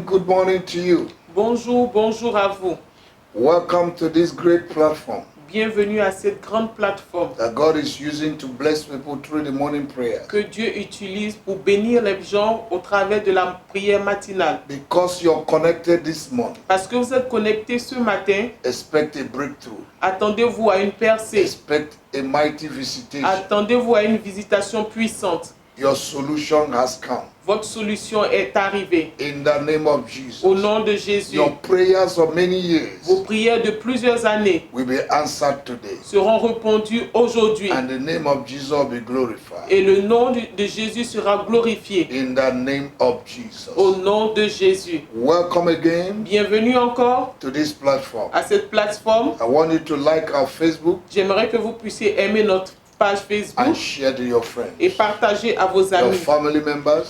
Good morning to you. Bonjour à vous. Welcome to this great platform Bienvenue à cette grande plateforme that God is using to bless people through the morning prayer. que Dieu utilise pour bénir les gens au travers de la prière matinale. Because you're connected this morning, Parce que vous êtes connectés ce matin, expect a breakthrough. attendez-vous à une percée. Expect a mighty visitation. Attendez-vous à une visitation puissante. Your solution has come. Votre solution est arrivée. In the name of Jesus. Au nom de Jésus. Your prayers of many years Vos prières de plusieurs années will be answered today. seront répondues aujourd'hui. And the name of Jesus will be glorified. Et le nom de Jésus sera glorifié. In the name of Jesus. Au nom de Jésus. Welcome again Bienvenue encore to this platform. à cette plateforme. I want you to like our Facebook J'aimerais que vous puissiez aimer notre page Facebook and share to your friends, et partager à vos your amis, family members,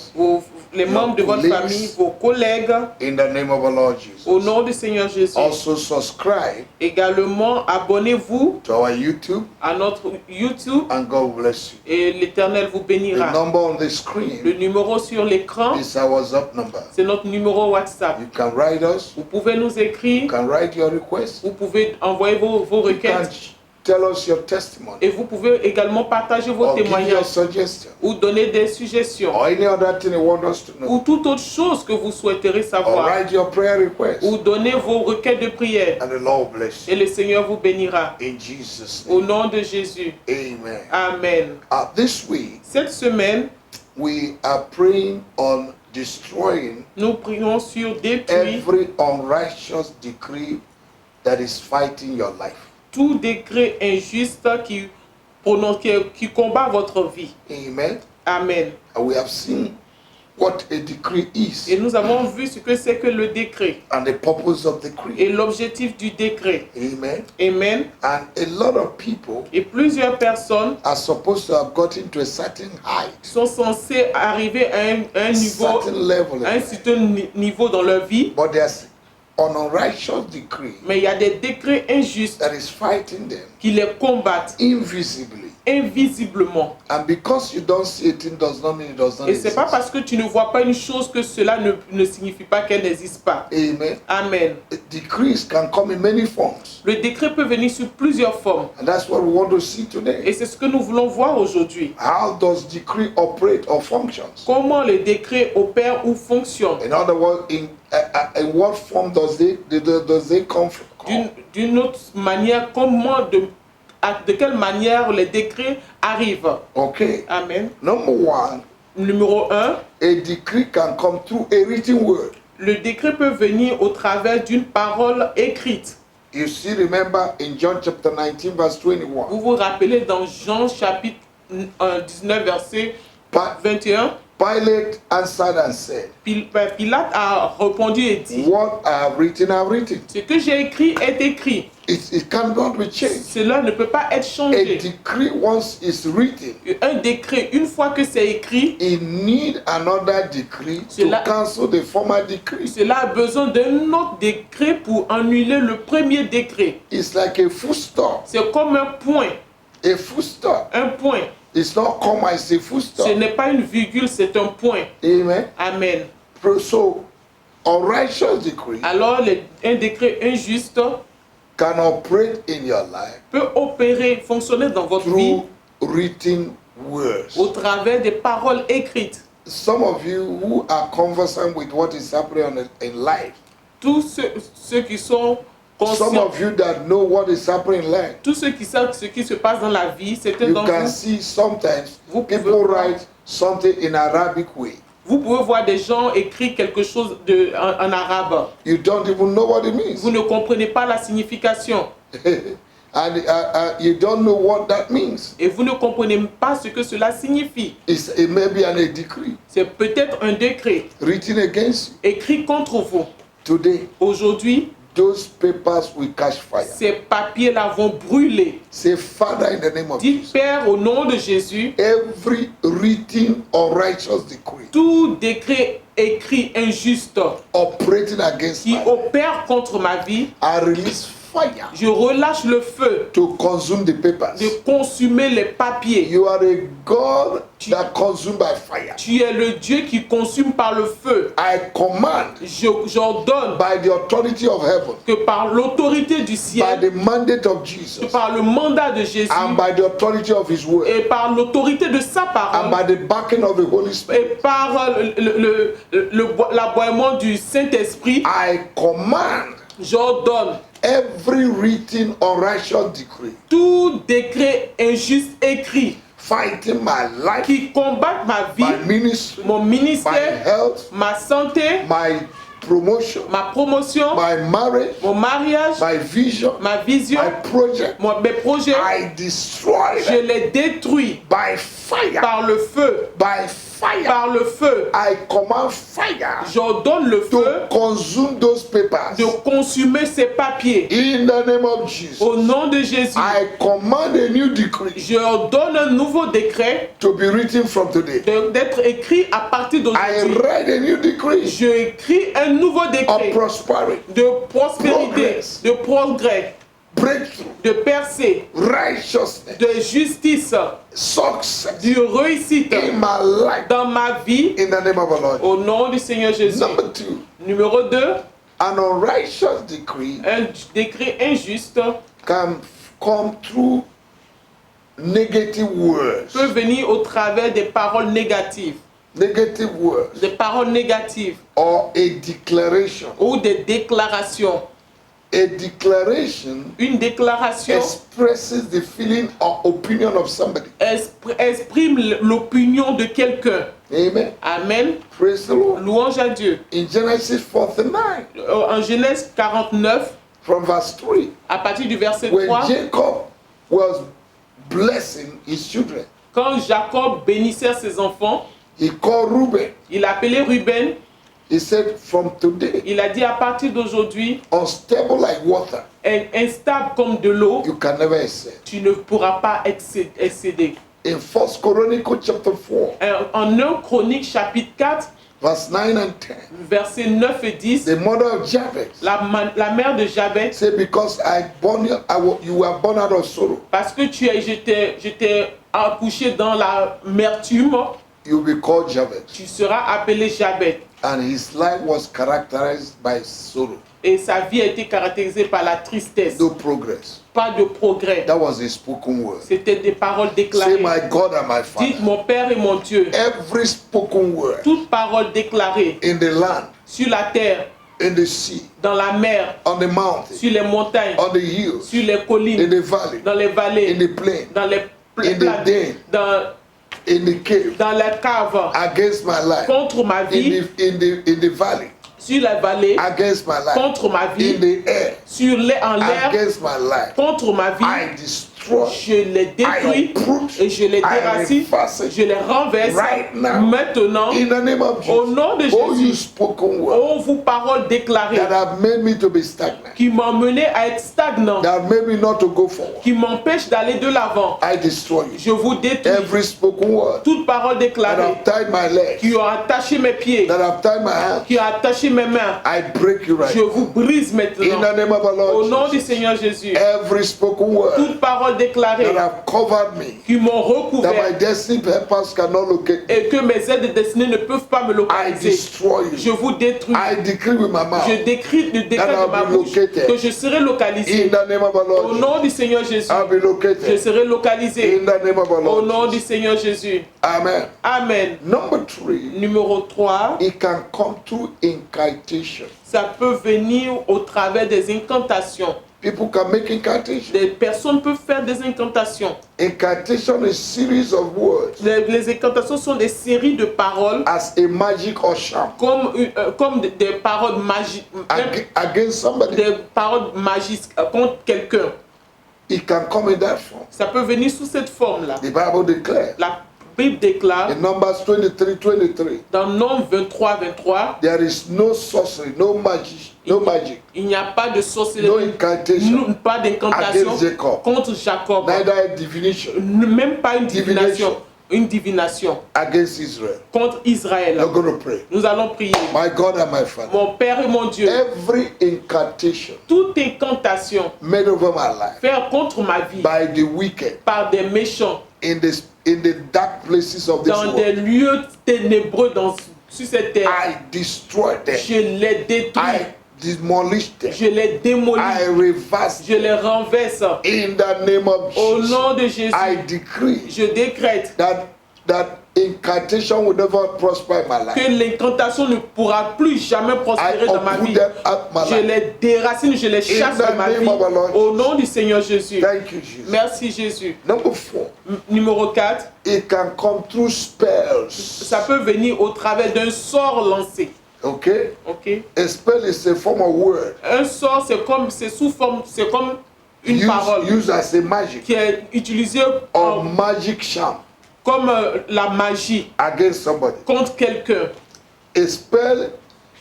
les membres de votre colleagues. famille, vos collègues, in the name of our Lord Jesus. au nom du Seigneur Jésus. Also subscribe Également, abonnez-vous to our YouTube à notre YouTube and God bless you. et l'Éternel vous The bénira. number on the Le screen numéro sur l'écran, is our WhatsApp number. c'est notre numéro WhatsApp. You can write us, Vous pouvez nous you écrire, can write your request, vous pouvez envoyer vos you can requêtes tell us your testimony et vous pouvez également partager vos or give your témoignages suggestion ou donner des suggestions or any other thing you want us to ou know toute autre chose que vous souhaiterez or savoir write your prayer request ou donner vos requêtes de prière and the Lord bless et you. le Seigneur vous bénira. In Jesus' Au name, nom de Jésus. amen. Amen. This week, Cette semaine, we are praying on destroying nous prions sur détruire every unrighteous decree that is fighting your life. tout décret injuste qui combat votre vie. Amen. Amen. And we have seen what a decree is Et nous avons vu ce que c'est que le décret and the purpose of decree. et l'objectif du décret. Amen. Amen. And a lot of people Et plusieurs personnes are supposed to have gotten to a certain height, sont censées arriver à un niveau, certain level, à un certain niveau dans leur vie, but there's an unrighteous decree mais il y a des décrets injustes that is fighting them qui les combattent invisibly. invisiblement. And because you don't see it, it does not mean it does not Et c'est pas exist. parce que tu ne vois pas une chose que cela ne signifie pas qu'elle n'existe pas. Amen. Amen. Decrees can come in many forms, Le décret peut venir sous plusieurs formes. and that's what we want to see Et today. c'est ce que nous voulons voir aujourd'hui. How does decree operate or functions? Comment les décrets opèrent ou fonctionnent. In other words, in what form does they come from? D'une autre manière, de quelle manière les décrets arrivent. Okay. Amen. Number one, Numéro 1, a decree can come through a written word. le décret peut venir au travers d'une parole écrite. You see, remember in John chapter 19, verse 21, Vous vous rappelez dans Jean chapitre 19, verset 21, Pilate answered and said, Pilate a répondu et dit, what I have written, I have written. ce que j'ai écrit est écrit. It cannot be changed. Cela ne peut pas être A changé. decree, once it's written, Un décret, une fois que c'est écrit, it need another decree to cancel the former decree. cela a besoin d'un autre décret pour annuler le premier décret. It's like a full stop. C'est comme un point. A full stop. Un point. It's not comma, it's a full stop. Ce n'est pas une virgule, c'est un point. Amen. Amen. So, unrighteous decree Alors, un décret injuste can operate in your life peut opérer, fonctionner dans votre vie through written words. au travers des paroles écrites. Some of you who are conversant with what is happening in life, Tous ceux qui sont some conscients, of you that know what is happening in life, tous ceux qui savent ce qui se passe dans la vie, certains you d'entre can vous, see sometimes Vous pouvez people voir. write something in Arabic way. vous pouvez voir des gens écrire quelque chose en arabe. You don't even know what it means. Vous ne comprenez pas la signification. And you don't know what that means. Et vous ne comprenez pas ce que cela signifie. It may be a decree C'est peut-être un décret written against you. écrit contre vous. Today, Aujourd'hui, those papers will catch fire. ces papiers-là vont brûler. Say, Father, in the name of Dites, Jesus, Père, au nom de Jésus, every written unrighteous decree tout décret écrits injustes operating against qui my life, opèrent contre ma vie, I release fire je relâche le feu to consume the papers. de consumer les papiers. You are a God that consumed by fire. Tu es le Dieu qui consume par le feu. I command J'ordonne by the authority of heaven, que par l'autorité du by ciel, the mandate of que Jesus, par le mandat de Jésus and by the authority of His word, et par l'autorité de sa and parole by the backing of the Holy Spirit, et par l'aboiement du Saint-Esprit, I command j'ordonne every written unrighteous decree tout décret injuste écrit fighting my life, qui combat ma vie, my ministry, mon my ministère, health, ma santé, my promotion, ma promotion, my marriage, mon mariage, my vision, ma vision, my project. mes projets. I destroy Je them les détruis by fire, par le feu, by fire. par le feu. I command fire J'ordonne le feu to consume those papers de consumer ces papiers. in the name of Jesus. Au nom de Jésus, I command a new decree je ordonne un nouveau décret to be written from today. d'être écrit à partir I d'aujourd'hui. read a new decree Je écris un nouveau of décret prosperity, de prospérité, Progress. de progrès, breakthrough, de percée, righteousness, de justice, success de réussite in my life dans ma vie. in the name of the Lord. Au nom du Seigneur Jésus. Number two, Numéro 2, an unrighteous decree un décret injuste can come through negative words. peut venir au travers des paroles négatives, Negative words des paroles négatives or a declaration. ou des déclarations. A declaration Une déclaration expresses the feeling or opinion of somebody. exprime l'opinion de quelqu'un. Amen. Amen. Praise the Lord. Louange à Dieu. In Genesis 49, En Genèse 49, from verse 3, à partir du verset when 3, Jacob was blessing his children, quand Jacob bénissait ses enfants, he called Reuben. il a appelé Ruben. He said, from today, Il a dit à partir d'aujourd'hui, unstable like water, instable comme de l'eau, you can never excel. tu ne pourras pas excéder. In 1 Chronicles chapter 4, En 1 Chronique chapitre 4, verse 9 and 10, versets 9 et 10, the mother of Jabez la mère de Jabez, said, because you were born out of sorrow, parce que j'étais accouché dans l'amertume, you will be called Jabez. tu seras appelé Jabez. And his life was characterized by sorrow, Et sa vie a été caractérisée par la tristesse, no progress. pas de progrès. That was a spoken word. C'était des paroles Say, déclarées. my God and my Dites Father. mon Père et mon Dieu. Every spoken word Toute parole déclarée in the land, sur la terre, in the sea, dans la mer, on the mountain, sur les montagnes, on the hills, sur les in collines, the valley, dans les in vallées, the plain, dans les in the plaines, den, in the cave, dans la cave, against my life, contre ma vie, in the valley, sur la vallée, against my life, contre ma in vie, the air, en l'air, against my life. contre ma vie. I destroy, Je les détruis I uproot, et je les I déracine, reverse it je les renverse right now. maintenant In the name of au Jesus. nom de Oh, you Jésus. spoken word Oh, vous paroles déclarées that have made me to be stagnant, qui m'ont mené à être stagnant, that have made me not to go forward. qui m'empêchent d'aller de l'avant. I destroy you. Je vous détruis. Every spoken word Toute parole that déclarée have tied my legs, qui ont attaché mes pieds, that have tied my hands, qui ont attaché mes mains, I break you right je now. vous brise In maintenant. the name of the Au nom Lord du Jesus. Seigneur Jésus. Every spoken word Toute parole déclarée that have covered me, qui m'ont that my recouvert destiny helpers cannot locate me, et que mes aides destinées ne peuvent pas me I localiser. destroy Je you. vous détruis. I decree with my mouth, Je décris le décret I'll de ma be bouche located. que je serai in localisé. the name of the Au Lord nom Jesus. du Seigneur Jésus, I'll be je located serai localisé. in the name of the Au Lord nom du Jesus. Seigneur Jésus. Amen. Amen. Number 3, Numéro 3, it can come through incantation. ça peut venir au travers des incantations. People can make incantation. Des personnes peuvent faire des incantations. Incantation is a series of words Les incantations sont des séries de paroles as a magic or charm comme des paroles magiques, against somebody. des paroles magiques contre quelqu'un. It can come in that form. Ça peut venir sous cette forme-là. The Bible declares La Bible déclare in Numbers 23:23, dans Nombre 23, 23, there is no sorcery, no magic, il n'y a pas de no sorcellerie, incantation pas d'incantation against Jacob, contre Jacob, neither a divination, même pas une divination, une divination against Israel. contre Israël. You're going to pray. Nous allons prier. My God and my Father, Mon Père et mon Dieu, every incantation toute incantation made over my life faite contre ma vie by the wicked par des méchants in the dark places of this dans des world, lieux ténébreux sur cette terre, I destroy them. je les détruis, I demolish them. je les démolis, I reverse je les renverse. in the name of Au Jesus. nom de Jésus, I decree je décrète that incantation will never prosper in my life. que l'incantation ne pourra plus jamais I prospérer dans ma uproot vie. them out my Je life. les déracine, je les chasse In the de ma name vie. of our Lord Au nom du Seigneur Jésus. Thank you, Jesus. Merci Jésus. Number 4, Numéro 4, it can come through spells. ça peut venir au travers d'un sort lancé. Okay? Ok? A spell is a form of word Un sort, c'est comme une parole used as a magic qui est utilisée or magic charm comme la magie against somebody. contre quelqu'un. A spell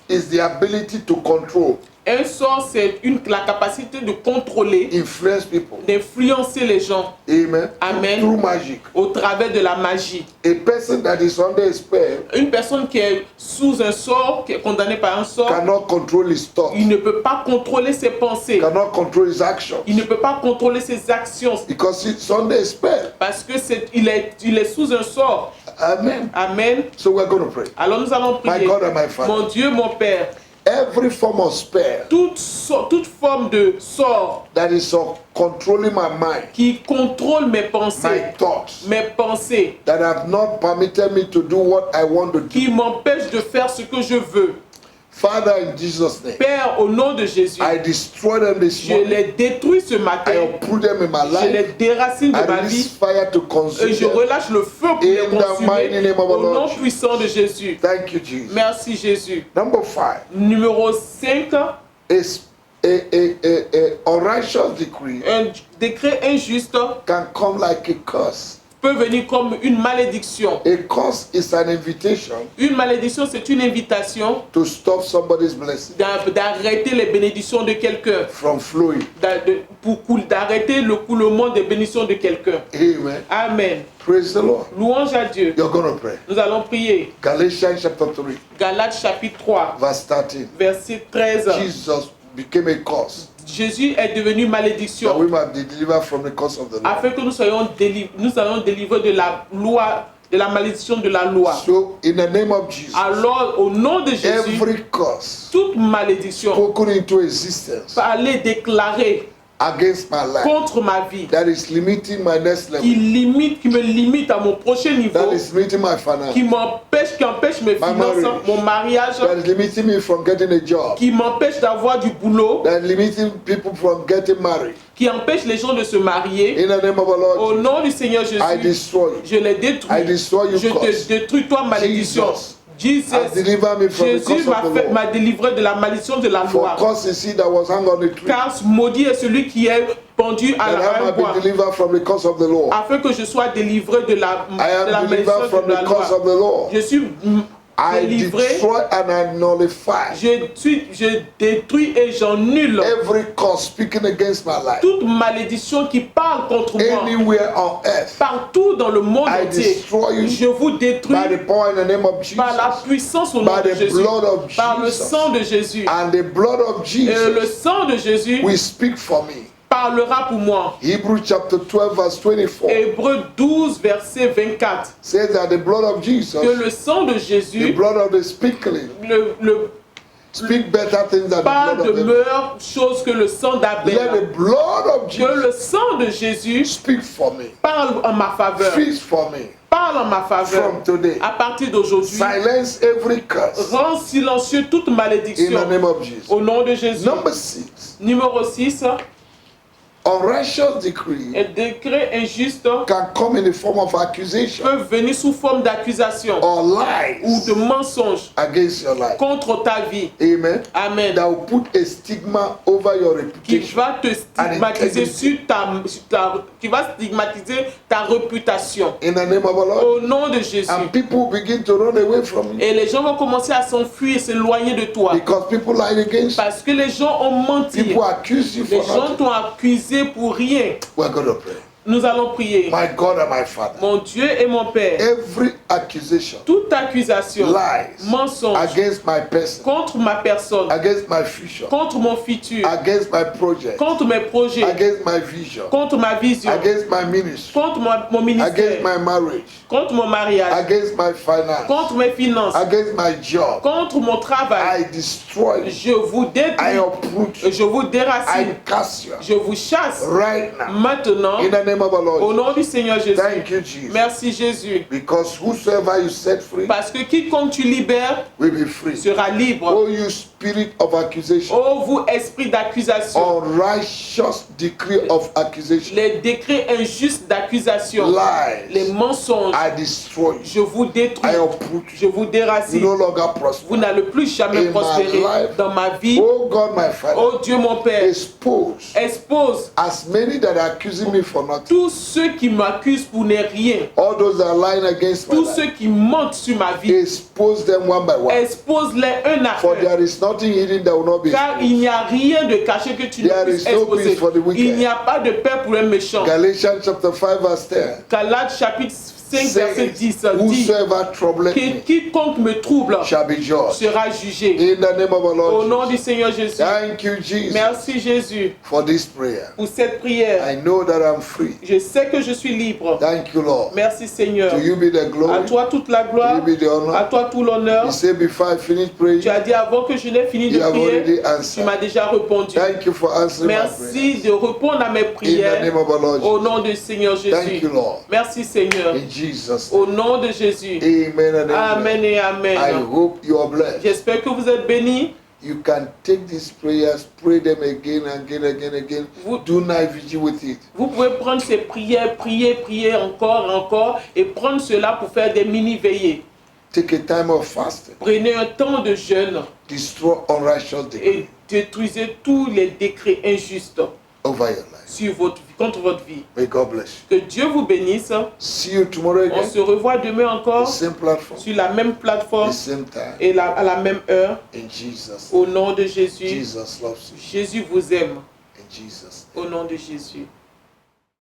is the ability to control, Un sort, c'est la capacité de contrôler, influence people. d'influencer les gens Amen. Amen. Through magic. au travers de la magie. A person that is under a spell Une personne qui est sous un sort, qui est condamnée par un sort, cannot control his thoughts, il ne peut pas contrôler ses pensées. cannot control his actions, Il ne peut pas contrôler ses actions because it's under a spell. parce que il est sous un sort. Amen. Amen. So we're going to pray. Alors nous allons My prier. God and my Father, Mon Dieu, mon Père, every form of spell toute forme de sort that is controlling my mind, qui contrôle mes my pensées, thoughts, that have not permitted me to do what I want to do. qui m'empêche de faire ce que je veux. Father, in Jesus' name, Père, au nom de Jésus, I destroy them this je morning. les détruis ce I matin. uproot them in my Je les life. déracine de I ma release vie fire to consume et je them. relâche le feu pour les In the mighty consumer. name of our Au nom Lord. puissant de Jésus. Thank you, Jesus. Merci Jésus. Number 5 Numéro 5, is a unrighteous decree un décret injuste can come like a curse. peut venir comme une malédiction. A curse is an invitation Une malédiction, c'est une invitation to stop somebody's blessing d'arrêter les bénédictions de quelqu'un, from flowing. d'arrêter le coulement des bénédictions de quelqu'un. Amen. Amen. Praise the Lord. Louange à Dieu. You're going to pray. Nous allons prier. Galatians chapter 3, Galates chapitre 3, verse 13. verset 13. Jesus became a curse Jésus est devenu that malédiction we might be delivered from the curse of the law. afin que nous soyons délivrés de la loi, de la malédiction de la loi. So, in the name of Jesus, Alors, au nom de Jésus, every curse toute malédiction spoken into existence aller déclarer against my life contre ma vie, that is limiting my next level, qui me limite à mon prochain niveau, that is limiting my finance, qui empêche mes finances, marriage. mon mariage, that is limiting me from getting a job, qui m'empêche d'avoir du boulot, that is limiting people from getting married. qui empêche les gens de se marier. In the name of our Lord, Au nom du Seigneur I Jésus, destroy you. je les détruis. I destroy you, Je curse. te détruis, toi, malédiction. Jesus has delivered me from the Jésus curse of the law. m'a délivré de la malédiction de la For loi. curse is he that was hung on the tree, Car maudit est celui qui est pendu à that I un might bois, be delivered from the curse of the law. afin que je sois délivré de la I am delivered malédiction from de la the curse loi. of the law. Je suis I délivré, destroy and I nullify je détruis et j'annule every curse speaking against my life. toute malédiction qui parle contre moi. Anywhere on earth, Partout dans le monde I entier, destroy you je vous détruis by the power in the name of par la Jesus, puissance au nom by de the Jésus, blood of par le Jesus. sang de Jésus. And the blood of Et le Jesus sang de Jésus will speak for me. parlera pour moi. Hebrews chapter 12 verse 24 Hébreux 12, verset 24. says that the blood of Que Jesus, le sang de the Jésus blood of the sprinkling, le speak better things than the parle blood de of the meilleures choses que le sang Let the d'Abel. blood of Que Jesus le sang de Jésus speak for me, parle en ma faveur. speak for me Parle en ma faveur. from today. À partir d'aujourd'hui, Silence every curse rends silencieux toute in the malédiction. name of Jesus. Au nom de Jésus. Number 6, Numéro 6. unrighteous decree Un décret injuste can come in the form of accusation peut venir sous forme d'accusation or ou lies de mensonge against your life. contre ta vie. Amen. Amen. That will put a stigma over your Qui reputation. va te stigmatiser qui va stigmatiser ta réputation. In the name of our Lord. Au nom de Jésus. And people begin to run away from you Et les gens vont commencer à s'enfuir et s'éloigner de toi. because people lied against you. Parce que les gens ont menti. People accuse you Les for gens nothing. t'ont accusé pour rien. We're going to pray. Nous allons prier. My God and my Father. Mon Dieu et mon Père, Every accusation, toute accusation, lies mensonge against my person, contre ma personne, against my future, contre mon futur, against my project, contre mes projets, against my vision, contre ma vision, against my ministry, contre mon against ministère, my marriage, contre mon mariage, against my finance, contre mes finances, against my job. contre mon travail. I destroy you. Je vous I détruis, uproot you. je vous I déracine, cast you je vous chasse right now. maintenant In the name of the au Lord. nom du Seigneur Jésus. Thank you, Jesus. Merci Jésus. Because whosoever you set free Parce que quiconque tu libères will be free. sera libre. Oh, you spirit of accusation, Oh vous esprit d'accusation, unrighteous decree of accusation, les décrets injustes d'accusation, les lies, mensonges, I destroy you. je vous détruis, I uproot je you. vous You déracine. no longer Vous prosper. n'allez plus jamais In my prospérer life, dans ma vie. Oh God, my Father, Oh Dieu mon Père, expose expose as many that are accusing me for nothing. tous ceux qui m'accusent pour ne rien, All those that are lying against my tous life. ceux qui mentent sur ma vie. Expose them one by one. Expose-les un à For un. there is nothing hidden that will not be Car il exposed. n'y a rien de caché que tu ne There puisses is no exposer. peace for the wicked. Il n'y a pas de paix pour un méchant. Galatians chapter 5 verse 10 Galates chapitre 5 verset 10 says, dit whosoever troubleth que me quiconque me trouble shall be judged. sera jugé. In the name of the Au nom Lord du Jesus. Seigneur Jésus. Thank you, Jesus, Merci Jésus for this prayer. pour cette prière. I know that I'm free. Je sais que je suis libre. Thank you, Lord. Merci Seigneur. To you be the À glory. toi toute la To gloire. you be the À honor. toi tout l'honneur. You say before I finish praying, Tu as dit avant que je n'ai fini de you have already prier, tu answered. m'as déjà répondu. Thank you for answering my Merci prayer. de répondre à mes In the prières name of the Lord au Jesus. nom du Seigneur Thank Jésus. you, Lord. Merci Seigneur. In Jesus' Au name. nom de Jésus. Amen and Amen amen. et I amen. hope you are blessed. J'espère que vous êtes bénis. You can take these prayers, pray them again, again. Vous- Do night vigil with it. Vous pouvez prendre ces prières, prier encore et prendre cela pour faire des mini-veillées. Take a time of fasting. Prenez un temps de jeûne Destroy unrighteous decree et détruisez tous les décrets injustes over your life. sur votre vie, contre votre vie. May God bless you. Que Dieu vous bénisse. See you tomorrow On again. se revoit demain The encore same platform, sur la même plateforme the same time. et à la même heure. In Jesus. Au nom de Jésus. Jesus loves you. Jésus vous aime. In Jesus. Au nom de Jésus.